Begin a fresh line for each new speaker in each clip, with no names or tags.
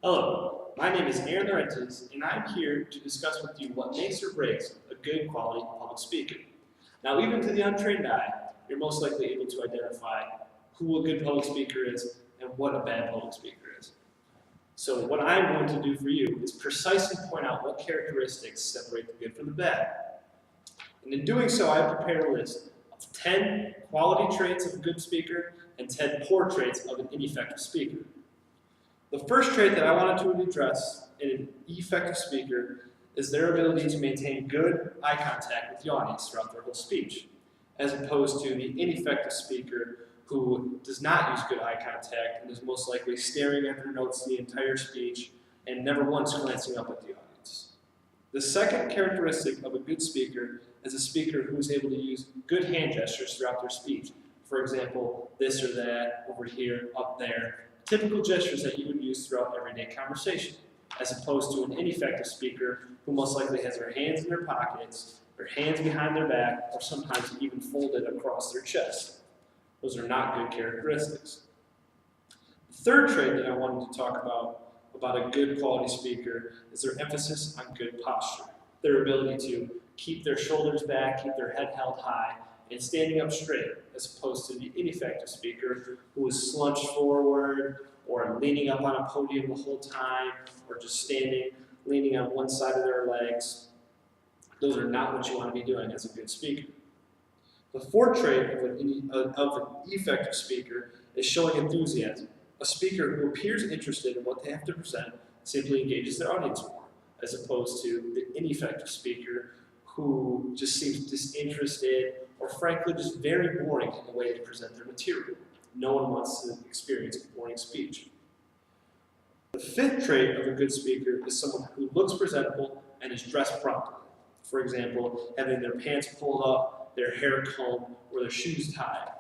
Hello, my name is Aaron Laurentiis, and I'm here to discuss with you what makes or breaks a good quality public speaker. Now, even to the untrained eye, you're most likely able to identify who a good public speaker is and what a bad public speaker is. So what I'm going to do for you is precisely point out what characteristics separate the good from the bad. And in doing so, I've prepared a list of 10 quality traits of a good speaker and 10 poor traits of an ineffective speaker. The first trait that I wanted to address in an effective speaker is their ability to maintain good eye contact with the audience throughout their whole speech, as opposed to the ineffective speaker who does not use good eye contact and is most likely staring at their notes the entire speech and never once glancing up at the audience. The second characteristic of a good speaker is a speaker who is able to use good hand gestures throughout their speech. For example, this or that, over here, up there. Typical gestures that you would use throughout everyday conversation, as opposed to an ineffective speaker who most likely has their hands in their pockets, their hands behind their back, or sometimes even folded across their chest. Those are not good characteristics. The third trait that I wanted to talk about a good quality speaker is their emphasis on good posture, their ability to keep their shoulders back, keep their head held high, and standing up straight, as opposed to the ineffective speaker who is slunched forward or leaning up on a podium the whole time or just standing, leaning on one side of their legs. Those are not what you want to be doing as a good speaker. The fourth trait of an effective speaker is showing enthusiasm. A speaker who appears interested in what they have to present simply engages their audience more, as opposed to the ineffective speaker who just seems disinterested or frankly just very boring in the way they present their material. No one wants to experience a boring speech. The fifth trait of a good speaker is someone who looks presentable and is dressed properly. For example, having their pants pulled up, their hair combed, or their shoes tied.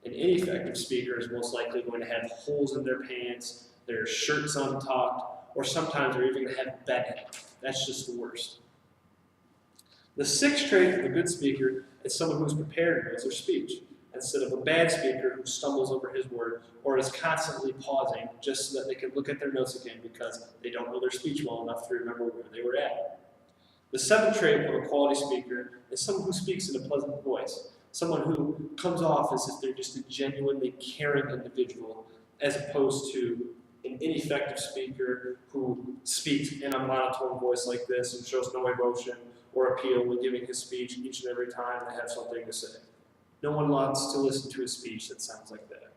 An ineffective speaker is most likely going to have holes in their pants, their shirts untucked, or sometimes they're even going to have bedding. That's just the worst. The sixth trait of a good speaker is someone who's prepared and knows their speech, instead of a bad speaker who stumbles over his word or is constantly pausing just so that they can look at their notes again because they don't know their speech well enough to remember where they were at. The seventh trait of a quality speaker is someone who speaks in a pleasant voice, someone who comes off as if they're just a genuinely caring individual, as opposed to an ineffective speaker who speaks in a monotone voice like this and shows no emotion or appeal when giving his speech each and every time they have something to say. No one wants to listen to a speech that sounds like that.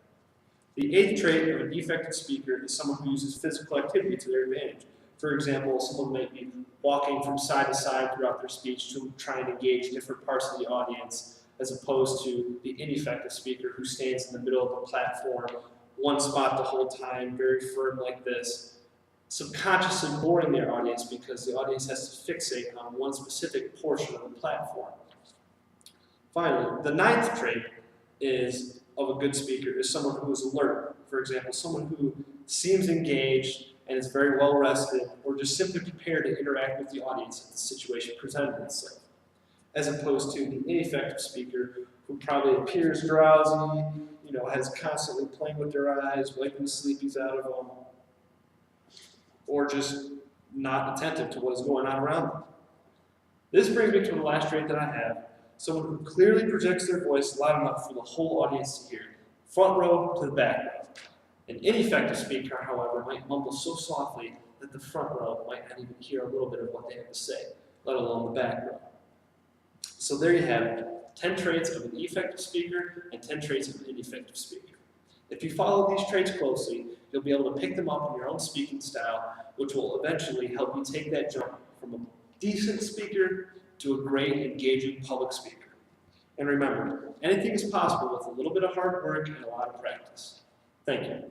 The eighth trait of an effective speaker is someone who uses physical activity to their advantage. For example, someone might be walking from side to side throughout their speech to try and engage different parts of the audience, as opposed to the ineffective speaker who stands in the middle of the platform, one spot the whole time, very firm like this, subconsciously boring their audience because the audience has to fixate on one specific portion of the platform. Finally, the ninth trait of a good speaker is someone who is alert. For example, someone who seems engaged and is very well rested, or just simply prepared to interact with the audience if the situation presented itself, as opposed to the ineffective speaker who probably appears drowsy, has constantly playing with their eyes, wiping the sleepies out of them, or just not attentive to what is going on around them. This brings me to the last trait that I have, someone who clearly projects their voice loud enough for the whole audience to hear, front row to the back row. An ineffective speaker, however, might mumble so softly that the front row might not even hear a little bit of what they have to say, let alone the back row. So there you have it, 10 traits of an effective speaker and 10 traits of an ineffective speaker. If you follow these traits closely, you'll be able to pick them up in your own speaking style, which will eventually help you take that jump from a decent speaker to a great, engaging public speaker. And remember, anything is possible with a little bit of hard work and a lot of practice. Thank you.